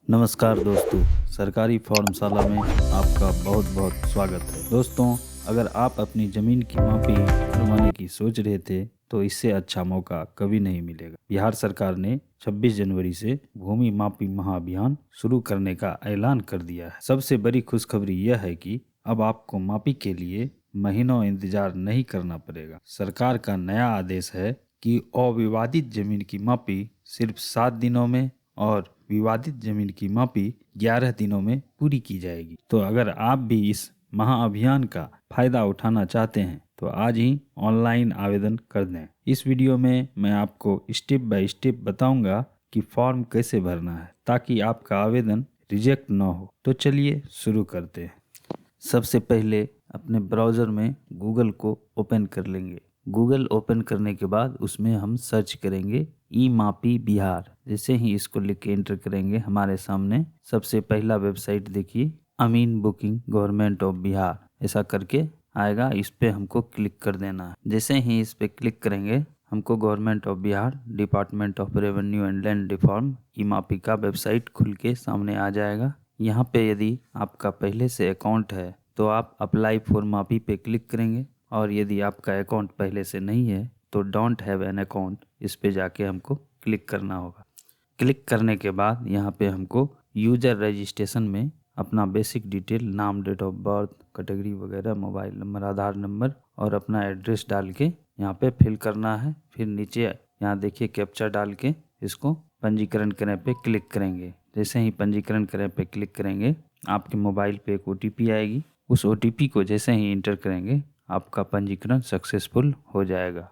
नमस्कार दोस्तों, सरकारी फॉर्मशाला में आपका बहुत बहुत स्वागत है। दोस्तों, अगर आप अपनी ज़मीन की मापी करवाने की सोच रहे थे तो इससे अच्छा मौका कभी नहीं मिलेगा। बिहार सरकार ने 26 जनवरी से भूमि मापी महाअभियान शुरू करने का ऐलान कर दिया है। सबसे बड़ी खुशखबरी यह है कि अब आपको मापी के लिए महीनों इंतजार नहीं करना पड़ेगा। सरकार का नया आदेश है कि अविवादित जमीन की मापी सिर्फ 7 दिनों में और विवादित जमीन की मापी 11 दिनों में पूरी की जाएगी। तो अगर आप भी इस महाअभियान का फायदा उठाना चाहते हैं तो आज ही ऑनलाइन आवेदन कर दें। इस वीडियो में मैं आपको स्टेप बाय स्टेप बताऊंगा कि फॉर्म कैसे भरना है ताकि आपका आवेदन रिजेक्ट न हो। तो चलिए शुरू करते हैं। सबसे पहले अपने ब्राउज़र में गूगल को ओपन कर लेंगे। गूगल ओपन करने के बाद उसमें हम सर्च करेंगे ई मापी बिहार। जैसे ही इसको लिख के एंटर करेंगे हमारे सामने सबसे पहला वेबसाइट देखिए, अमीन बुकिंग गवर्नमेंट ऑफ बिहार ऐसा करके आएगा। इस पे हमको क्लिक कर देना है। जैसे ही इस पे क्लिक करेंगे हमको government of Bihar department of revenue and land reform E मापी का वेबसाइट खुल के सामने आ जाएगा। यहाँ पे यदि आपका पहले से अकाउंट है तो आप अप्लाई फॉर मापी पे क्लिक करेंगे, और यदि आपका अकाउंट पहले से नहीं है तो डोंट हैव एन अकाउंट इस पे जाके हमको क्लिक करना होगा। क्लिक करने के बाद यहाँ पे हमको यूजर रजिस्ट्रेशन में अपना बेसिक डिटेल, नाम, डेट ऑफ बर्थ, कैटेगरी वगैरह, मोबाइल नंबर, आधार नंबर और अपना एड्रेस डाल के यहाँ पे फिल करना है। फिर नीचे यहाँ देखिए कैप्चा डाल के इसको पंजीकरण करने पे क्लिक करेंगे। जैसे ही पंजीकरण करने पे क्लिक करेंगे आपके मोबाइल पे एक OTP आएगी। उस OTP को जैसे ही इंटर करेंगे आपका पंजीकरण सक्सेसफुल हो जाएगा।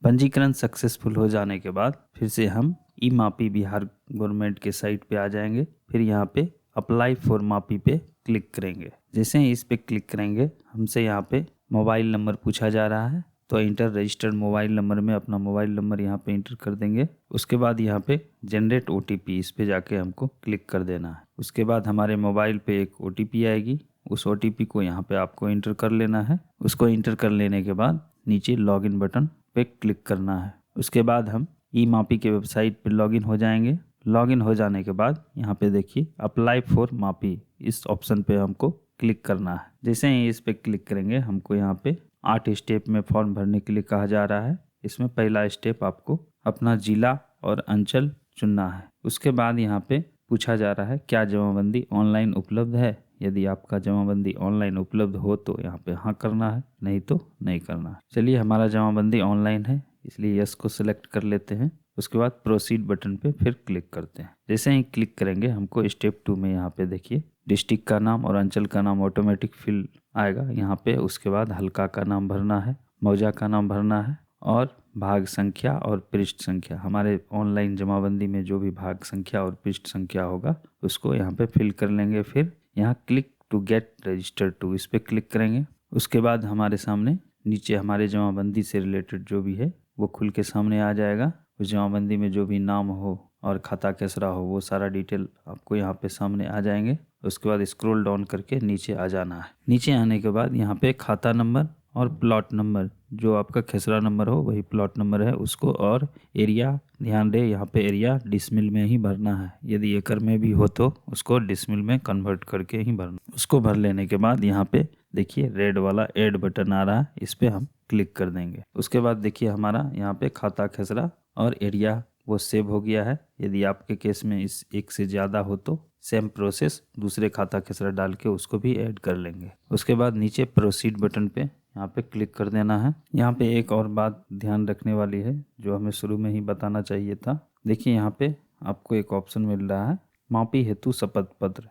पंजीकरण सक्सेसफुल हो जाने के बाद फिर से हम ई मापी बिहार गवर्नमेंट के साइट पे आ जाएंगे। फिर यहाँ पे अप्लाई फॉर मापी पे क्लिक करेंगे। जैसे ही इस पे क्लिक करेंगे हमसे यहाँ पे मोबाइल नंबर पूछा जा रहा है, तो इंटर रजिस्टर्ड मोबाइल नंबर में अपना मोबाइल नंबर यहाँ पे इंटर कर देंगे। उसके बाद यहाँ पे जनरेट OTP इस पे जाके हमको क्लिक कर देना है। उसके बाद हमारे मोबाइल पे एक OTP आएगी। उस OTP को यहाँ पे आपको इंटर कर लेना है। उसको इंटर कर लेने के बाद नीचे लॉगिन बटन पे क्लिक करना है। उसके बाद हम ई मापी के वेबसाइट पे लॉगिन हो जाएंगे। लॉगिन हो जाने के बाद यहाँ पे देखिए अप्लाई फॉर मापी, इस ऑप्शन पे हमको क्लिक करना है। जैसे ही इस पे क्लिक करेंगे हमको यहाँ पे 8 स्टेप में फॉर्म भरने के लिए कहा जा रहा है। इसमें पहला स्टेप आपको अपना जिला और अंचल चुनना है। उसके बाद यहाँ पे पूछा जा रहा है क्या जमाबंदी ऑनलाइन उपलब्ध है। यदि आपका जमाबंदी ऑनलाइन उपलब्ध हो तो यहाँ पे हाँ करना है, नहीं तो नहीं करना है। चलिए, हमारा जमाबंदी ऑनलाइन है इसलिए यस को सिलेक्ट कर लेते हैं। उसके बाद प्रोसीड बटन पे फिर क्लिक करते हैं। जैसे ही क्लिक करेंगे हमको स्टेप 2 में यहाँ पे देखिए डिस्ट्रिक्ट का नाम और अंचल का नाम ऑटोमेटिक फिल आएगा यहाँ पे। उसके बाद हल्का का नाम भरना है, मौजा का नाम भरना है और भाग संख्या और पृष्ठ संख्या, हमारे ऑनलाइन जमाबंदी में जो भी भाग संख्या और पृष्ठ संख्या होगा उसको यहाँ पे फिल कर लेंगे। फिर यहाँ click to get registered to इस पे क्लिक करेंगे। उसके बाद हमारे सामने नीचे हमारे जमाबंदी से रिलेटेड जो भी है वो खुल के सामने आ जाएगा। उस जमाबंदी में जो भी नाम हो और खाता कैसरा हो वो सारा डिटेल आपको यहाँ पे सामने आ जाएंगे। उसके बाद स्क्रॉल डाउन करके नीचे आ जाना है। नीचे आने के बाद यहाँ पे खाता नंबर और प्लॉट नंबर, जो आपका खेसरा नंबर हो वही प्लॉट नंबर है उसको, और एरिया, ध्यान दे यहाँ पे एरिया डिसमिल में ही भरना है। यदि एकड़ में भी हो तो उसको डिसमिल में कन्वर्ट करके ही भरना। उसको भर लेने के बाद यहाँ पे देखिए रेड वाला ऐड बटन आ रहा है, इस पे हम क्लिक कर देंगे। उसके बाद देखिए हमारा यहाँ पे खाता खेसरा और एरिया वो सेव हो गया है। यदि आपके केस में इस एक से ज़्यादा हो तो सेम प्रोसेस दूसरे खाता खेसरा डाल के उसको भी ऐड कर लेंगे। उसके बाद नीचे प्रोसीड बटन पे यहाँ पे क्लिक कर देना है। यहाँ पे एक और बात ध्यान रखने वाली है जो हमें शुरू में ही बताना चाहिए था। देखिए यहाँ पे आपको एक ऑप्शन मिल रहा है मापी हेतु शपथ पत्र।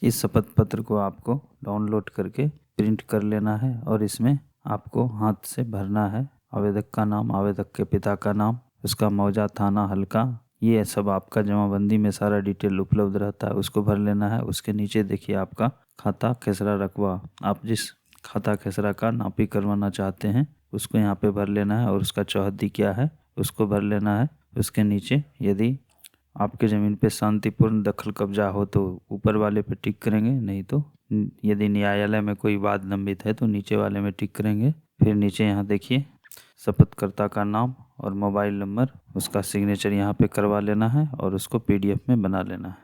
इस शपथ पत्र को आपको डाउनलोड करके प्रिंट कर लेना है और इसमें आपको हाथ से भरना है। आवेदक का नाम, आवेदक के पिता का नाम, उसका मौजा, थाना, हल्का, ये सब आपका जमाबंदी में सारा डिटेल उपलब्ध रहता है, उसको भर लेना है। उसके नीचे देखिए आपका खाता खेसरा रकबा, आप जिस खाता खेसरा का नापी करवाना चाहते हैं उसको यहाँ पे भर लेना है और उसका चौहद्दी क्या है उसको भर लेना है। उसके नीचे यदि आपके ज़मीन पे शांतिपूर्ण दखल कब्जा हो तो ऊपर वाले पे टिक करेंगे, नहीं तो यदि न्यायालय में कोई वाद लंबित है तो नीचे वाले में टिक करेंगे। फिर नीचे यहाँ देखिए शपथकर्ता का नाम और मोबाइल नंबर, उसका सिग्नेचर यहाँ पे करवा लेना है और उसको PDF में बना लेना है।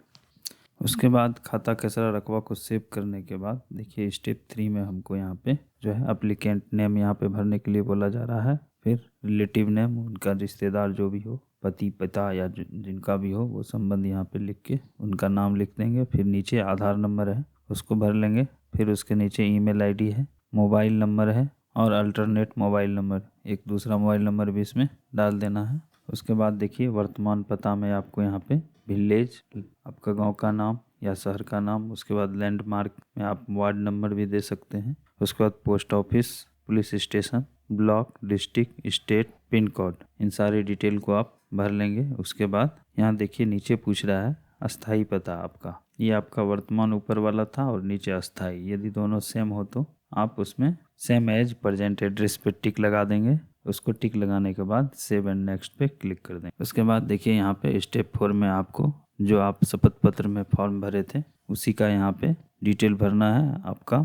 उसके बाद खाता खेसरा रकबा को सेव करने के बाद देखिए स्टेप 3 में हमको यहाँ पे जो है अप्लीकेंट नेम यहाँ पे भरने के लिए बोला जा रहा है। फिर रिलेटिव नेम, उनका रिश्तेदार जो भी हो, पति पिता या जिनका भी हो वो संबंध यहाँ पे लिख के उनका नाम लिख देंगे। फिर नीचे आधार नंबर है उसको भर लेंगे। फिर उसके नीचे ईमेल आईडी है, मोबाइल नंबर है और अल्टरनेट मोबाइल नंबर, एक दूसरा मोबाइल नंबर भी इसमें डाल देना है। उसके बाद देखिए वर्तमान पता में आपको यहाँ पे विलेज, आपका गांव का नाम या शहर का नाम, उसके बाद लैंडमार्क में आप वार्ड नंबर भी दे सकते हैं। उसके बाद post office, police station, block, district, state, pin code, इन सारी डिटेल को आप भर लेंगे। उसके बाद यहाँ देखिए नीचे पूछ रहा है अस्थाई पता आपका, ये आपका वर्तमान ऊपर वाला था और नीचे अस्थाई, यदि दोनों सेम हो तो आप उसमें सेम एज प्रेजेंट एड्रेस पे टिक लगा देंगे। उसको टिक लगाने के बाद सेव एंड नेक्स्ट पे क्लिक कर देंगे। उसके बाद देखिए यहाँ पे स्टेप 4 में आपको जो आप शपथ पत्र में फॉर्म भरे थे उसी का यहाँ पे डिटेल भरना है। आपका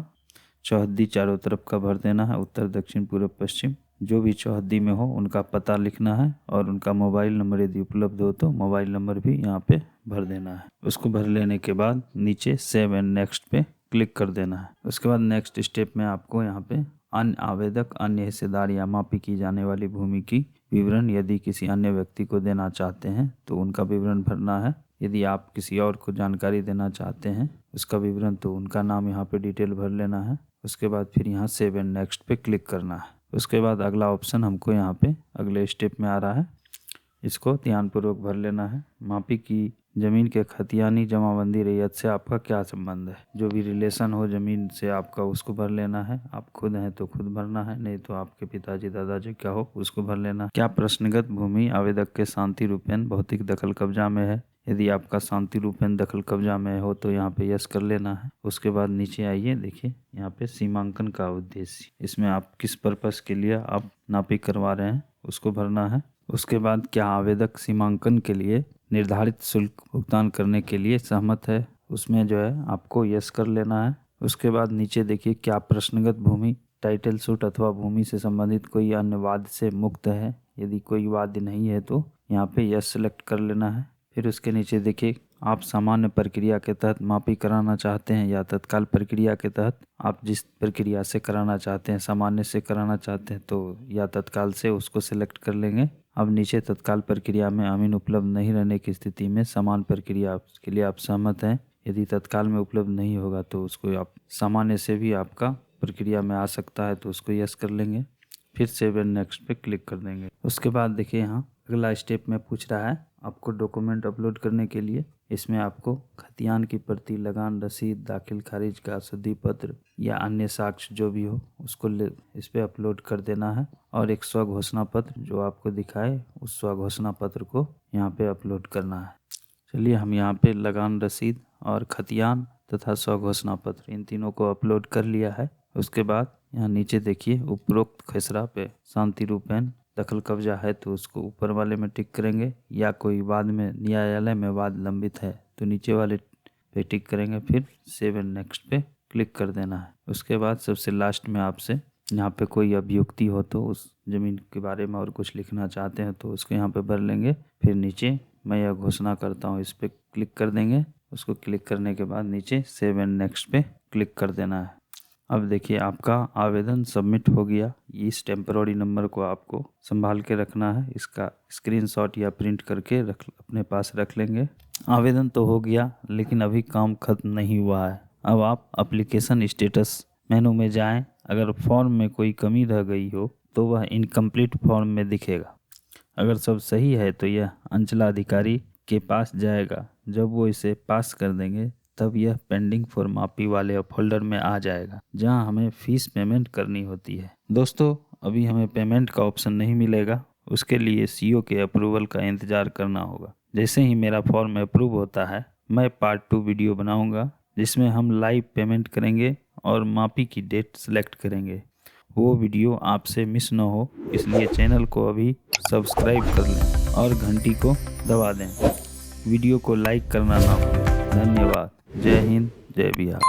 चौहद्दी चारों तरफ का भर देना है, उत्तर दक्षिण पूर्व पश्चिम, जो भी चौहद्दी में हो उनका पता लिखना है और उनका मोबाइल नंबर यदि उपलब्ध हो तो मोबाइल नंबर भी यहाँ पे भर देना है। उसको भर लेने के बाद नीचे सेव एंड नेक्स्ट पे क्लिक कर देना है। उसके बाद नेक्स्ट स्टेप में आपको यहाँ पे अन्य आवेदक, अन्य हिस्सेदार या मापी की जाने वाली भूमि की विवरण यदि किसी अन्य व्यक्ति को देना चाहते हैं तो उनका विवरण भरना है। यदि आप किसी और को जानकारी देना चाहते हैं उसका विवरण तो उनका नाम यहाँ पे डिटेल भर लेना है। उसके बाद फिर यहाँ सेव एंड नेक्स्ट पे क्लिक करना है। उसके बाद अगला ऑप्शन हमको यहाँ पे अगले स्टेप में आ रहा है, इसको ध्यानपूर्वक भर लेना है। मापी की ज़मीन के खतियानी जमाबंदी रैयत से आपका क्या संबंध है, जो भी रिलेशन हो ज़मीन से आपका उसको भर लेना है। आप खुद हैं तो खुद भरना है, नहीं तो आपके पिताजी दादाजी क्या हो उसको भर लेना है। क्या प्रश्नगत भूमि आवेदक के शांति रूपेण भौतिक दखल कब्जा में है, यदि आपका शांति रूपेण दखल कब्जा में हो तो यहाँ पे यस कर लेना है। उसके बाद नीचे आइए, देखिए यहाँ पे सीमांकन का उद्देश्य, इसमें आप किस पर्पस के लिए आप नापी करवा रहे हैं उसको भरना है। उसके बाद क्या आवेदक सीमांकन के लिए निर्धारित शुल्क भुगतान करने के लिए सहमत है, उसमें जो है आपको यस कर लेना है। उसके बाद नीचे देखिए क्या प्रश्नगत भूमि टाइटल सूट अथवा भूमि से संबंधित कोई अन्य वाद से मुक्त है, यदि कोई वाद नहीं है तो यहाँ पे यस सेलेक्ट कर लेना है। फिर उसके नीचे देखिए आप सामान्य प्रक्रिया के तहत मापी कराना चाहते हैं या तत्काल प्रक्रिया के तहत, आप जिस प्रक्रिया से कराना चाहते हैं, सामान्य से कराना चाहते हैं तो या तत्काल से, उसको सिलेक्ट कर लेंगे। अब नीचे तत्काल प्रक्रिया में अमीन उपलब्ध नहीं रहने की स्थिति में समान प्रक्रिया के लिए आप सहमत हैं, यदि तत्काल में उपलब्ध नहीं होगा तो उसको आप सामान्य से भी आपका प्रक्रिया में आ सकता है तो उसको यस कर लेंगे। फिर सेव एंड नेक्स्ट पे क्लिक कर देंगे। उसके बाद देखिए यहाँ अगला स्टेप में पूछ रहा है आपको डॉक्यूमेंट अपलोड करने के लिए, इसमें आपको खतियान की प्रति, लगान रसीद, दाखिल खारिज का शुद्धि पत्र या अन्य साक्ष्य जो भी हो उसको इस पे अपलोड कर देना है और एक स्वघोषणा पत्र जो आपको दिखाए उस स्वघोषणा पत्र को यहाँ पे अपलोड करना है। चलिए हम यहाँ पे लगान रसीद और खतियान तथा स्वघोषणा पत्र इन तीनों को अपलोड कर लिया है। उसके बाद यहाँ नीचे देखिए उपरोक्त खेसरा पे शांति रूपेण दखल कब्जा है तो उसको ऊपर वाले में टिक करेंगे, या कोई वाद में न्यायालय में वाद लंबित है तो नीचे वाले पे टिक करेंगे। फिर सेव एंड नेक्स्ट पे क्लिक कर देना है। उसके बाद सबसे लास्ट में आपसे यहाँ पे कोई अभियुक्ति हो तो उस ज़मीन के बारे में और कुछ लिखना चाहते हैं तो उसको यहाँ पे भर लेंगे। फिर नीचे मैं यह घोषणा करता हूँ इस पर क्लिक कर देंगे। उसको क्लिक करने के बाद नीचे सेव एंड नेक्स्ट पे क्लिक कर देना है। अब देखिए आपका आवेदन सबमिट हो गया। इस टेम्पररी नंबर को आपको संभाल के रखना है, इसका स्क्रीनशॉट या प्रिंट करके अपने पास रख लेंगे। आवेदन तो हो गया लेकिन अभी काम खत्म नहीं हुआ है। अब आप एप्लीकेशन स्टेटस मेनू में जाएं। अगर फॉर्म में कोई कमी रह गई हो तो वह इनकम्प्लीट फॉर्म में दिखेगा। अगर सब सही है तो यह अंचलाधिकारी के पास जाएगा। जब वो इसे पास कर देंगे तब यह पेंडिंग फॉर मापी वाले फोल्डर में आ जाएगा जहां हमें फीस पेमेंट करनी होती है। दोस्तों अभी हमें पेमेंट का ऑप्शन नहीं मिलेगा, उसके लिए सीओ के अप्रूवल का इंतज़ार करना होगा। जैसे ही मेरा फॉर्म अप्रूव होता है मैं पार्ट 2 वीडियो बनाऊंगा जिसमें हम लाइव पेमेंट करेंगे और मापी की डेट सेलेक्ट करेंगे। वो वीडियो आपसे मिस न हो इसलिए चैनल को अभी सब्सक्राइब कर लें और घंटी को दबा दें। वीडियो को लाइक करना ना भूलें। धन्यवाद। जय हिंद, जय बिहार।